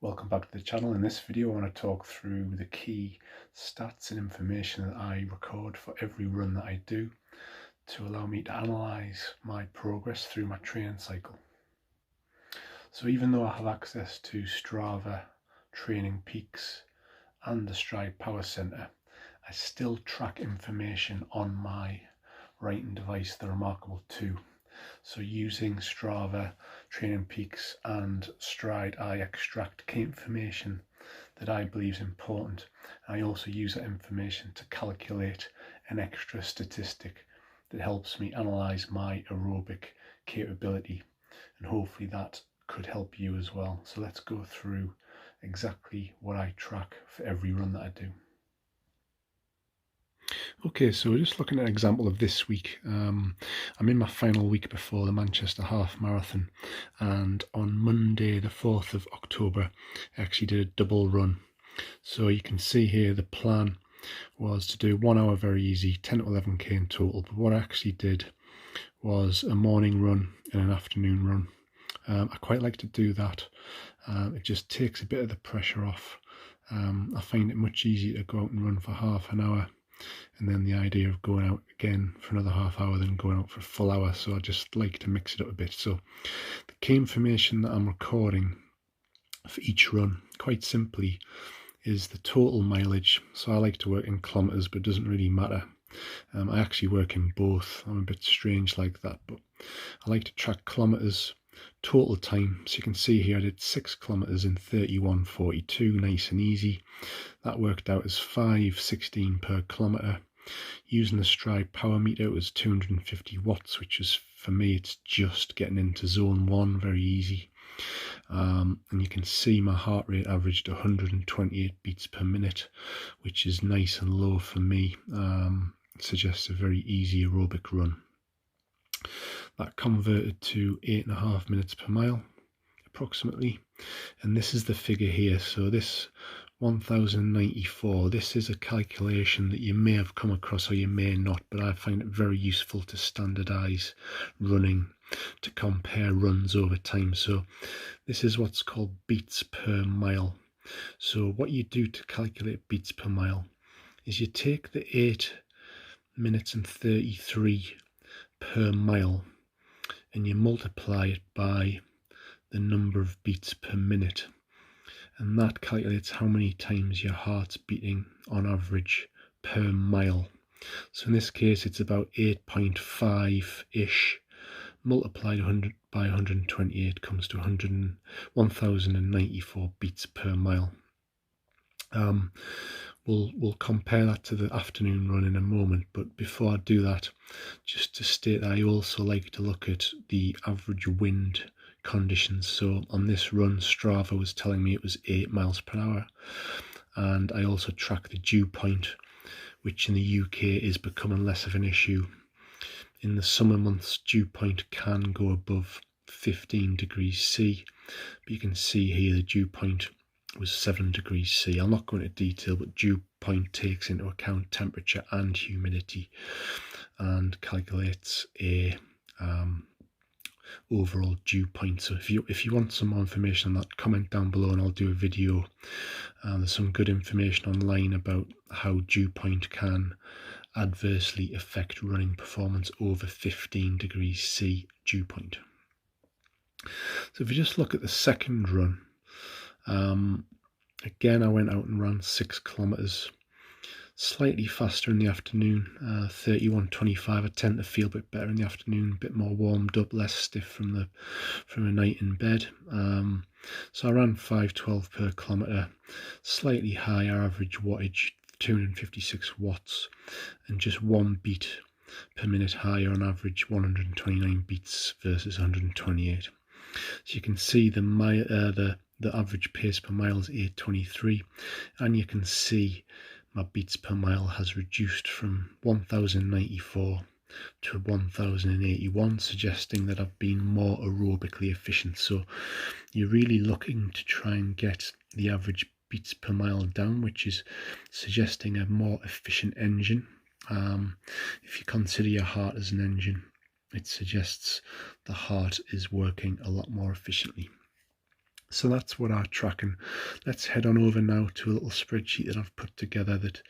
Welcome back to the channel. In this video I want to talk through the key stats and information that I record for every run that I do to allow me to analyse my progress through my training cycle. So even though I have access to Strava, Training Peaks and the Stryd Power Center, I still track information on my writing device, the Remarkable 2. So using Strava, Training Peaks and Stryd I extract key information that I believe is important. I also use that information to calculate an extra statistic that helps me analyse my aerobic capability, and hopefully that could help you as well. So let's go through exactly what I track for every run that I do. Okay, so we're just looking at an example of this week. I'm in my final week before the Manchester Half Marathon, and on Monday the 4th of October I actually did a double run. So you can see here the plan was to do 1 hour very easy, 10 to 11k in total, but what I actually did was a morning run and an afternoon run. I quite like to do that. It just takes a bit of the pressure off. I find it much easier to go out and run for half an hour, and then the idea of going out again for another half hour than going out for a full hour. So I just like to mix it up a bit. So the key information that I'm recording for each run, quite simply, is the total mileage. So I like to work in kilometers, but it doesn't really matter. I actually work in both. I'm a bit strange like that, but I like to track kilometers, total time. So you can see here I did 6 kilometers in 31:42, nice and easy. That worked out as 5:16 per kilometer. Using the Stryd power meter, it was 250 watts, which is, for me, it's just getting into zone 1, very easy. And you can see my heart rate averaged 128 beats per minute, which is nice and low for me. Suggests a very easy aerobic run. That converted to 8.5 minutes per mile approximately, and this is the figure here. So this 1094, this is a calculation that you may have come across or you may not, but I find it very useful to standardize running, to compare runs over time. So this is what's called beats per mile. So what you do to calculate beats per mile is you take the 8 minutes and 33 per mile and you multiply it by the number of beats per minute, and that calculates how many times your heart's beating on average per mile. So in this case it's about 8.5-ish, multiplied by 128 comes to 1094 beats per mile. We'll compare that to the afternoon run in a moment, but before I do that, just to state that I also like to look at the average wind conditions. So on this run, Strava was telling me it was 8 miles per hour, and I also track the dew point, which in the UK is becoming less of an issue. In the summer months, dew point can go above 15 degrees C, but you can see here the dew point was 7 degrees C. I'll not go into detail, but dew point takes into account temperature and humidity and calculates a overall dew point. So if you want some more information on that, comment down below and I'll do a video. There's some good information online about how dew point can adversely affect running performance over 15 degrees C dew point. So if you just look at the second run, again I went out and ran 6 kilometers, slightly faster in the afternoon, 31:25. I tend to feel a bit better in the afternoon, a bit more warmed up, less stiff from a night in bed. So I ran 5:12 per kilometer, slightly higher average wattage, 256 watts, and just 1 beat per minute higher on average, 129 beats versus 128. So you can see the average pace per mile is 8:23, and you can see my beats per mile has reduced from 1094 to 1081, suggesting that I've been more aerobically efficient. So you're really looking to try and get the average beats per mile down, which is suggesting a more efficient engine. If you consider your heart as an engine, it suggests the heart is working a lot more efficiently. So that's what I'm tracking. Let's head on over now to a little spreadsheet that I've put together that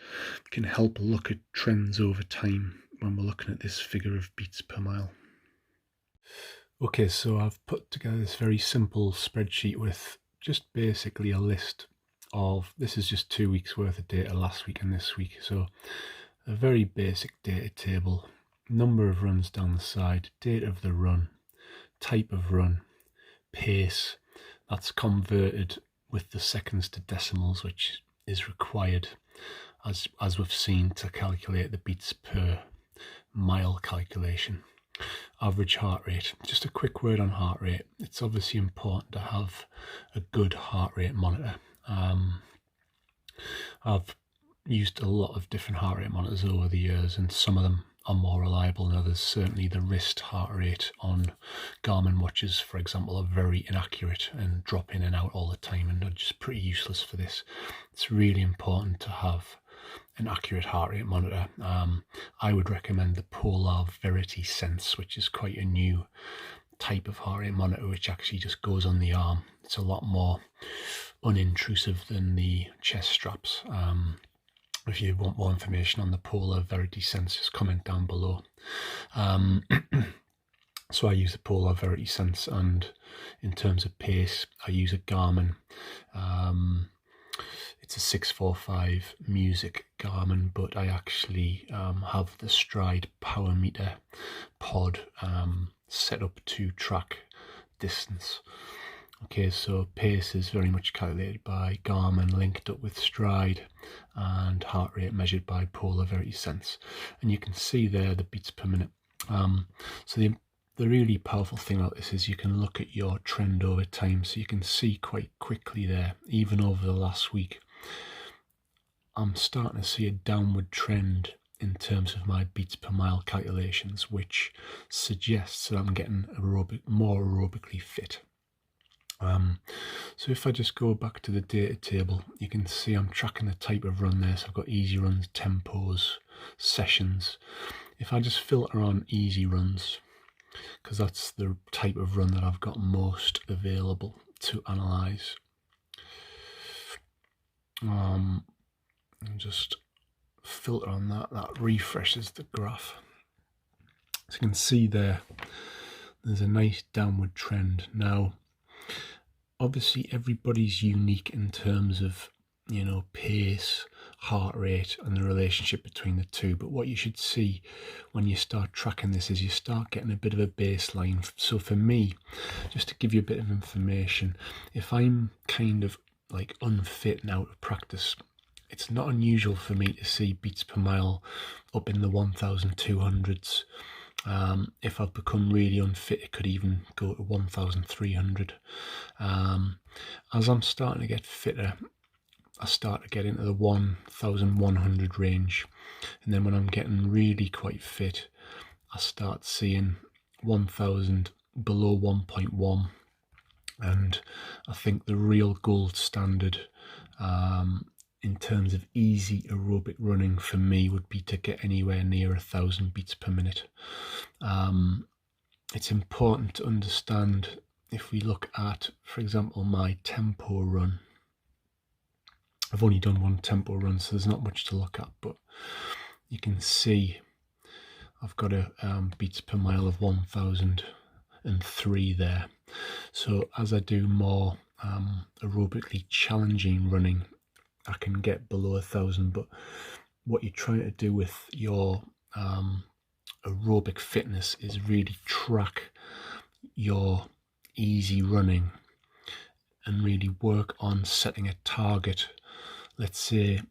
can help look at trends over time when we're looking at this figure of beats per mile. Okay, so I've put together this very simple spreadsheet with just basically a list of, this is just 2 weeks worth of data, last week and this week. So a very basic data table, number of runs down the side, date of the run, type of run, pace, that's converted with the seconds to decimals, which is required as we've seen to calculate the beats per mile calculation. Average heart rate. Just a quick word on heart rate. It's obviously important to have a good heart rate monitor. I've used a lot of different heart rate monitors over the years, and some of them are more reliable than others. Certainly the wrist heart rate on Garmin watches, for example, are very inaccurate and drop in and out all the time and are just pretty useless for this. It's really important to have an accurate heart rate monitor. I would recommend the Polar Verity Sense, which is quite a new type of heart rate monitor which actually just goes on the arm. It's a lot more unintrusive than the chest straps. If you want more information on the Polar Verity Sense, just comment down below. So I use the Polar Verity Sense, and in terms of pace, I use a Garmin. It's a 645 Music Garmin, but I actually have the Stryd power meter pod set up to track distance. Okay, so pace is very much calculated by Garmin, linked up with Stryd, and heart rate measured by Polar Verity Sense. And you can see there the beats per minute. So the really powerful thing about this is you can look at your trend over time, so you can see quite quickly there, even over the last week, I'm starting to see a downward trend in terms of my beats per mile calculations, which suggests that I'm getting more aerobically fit. So if I just go back to the data table, you can see I'm tracking the type of run there. So I've got easy runs, tempos, sessions. If I just filter on easy runs, because that's the type of run that I've got most available to analyze, and just filter on that refreshes the graph. So you can see there's a nice downward trend. Now obviously everybody's unique in terms of, pace, heart rate, and the relationship between the two, but what you should see when you start tracking this is you start getting a bit of a baseline. So for me, just to give you a bit of information, if I'm kind of like unfit and out of practice, it's not unusual for me to see beats per mile up in the 1200s. If I've become really unfit, it could even go to 1300. As I'm starting to get fitter, I start to get into the 1100 range, and then when I'm getting really quite fit, I start seeing 1000 below 1.1, and I think the real gold standard in terms of easy aerobic running for me would be to get anywhere near 1000 beats per minute. It's important to understand, if we look at, for example, my tempo run, I've only done one tempo run, so there's not much to look at, but you can see I've got a beats per mile of 1003 there. So as I do more aerobically challenging running, I can get below 1000. But what you're trying to do with your aerobic fitness is really track your easy running and really work on setting a target. Let's say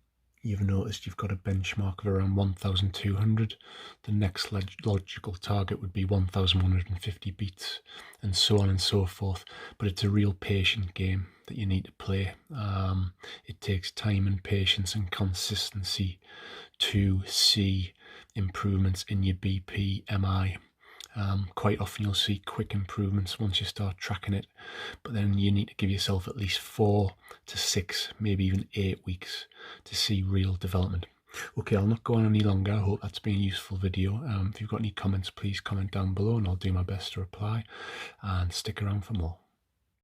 you've noticed you've got a benchmark of around 1200. The next logical target would be 1150 beats, and so on and so forth. But it's a real patient game that you need to play. It takes time and patience and consistency to see improvements in your bpmi. Quite often you'll see quick improvements once you start tracking it, but then you need to give yourself at least 4 to 6, maybe even 8 weeks to see real development. Okay, I'll not go on any longer. I hope that's been a useful video. If you've got any comments, please comment down below and I'll do my best to reply, and stick around for more.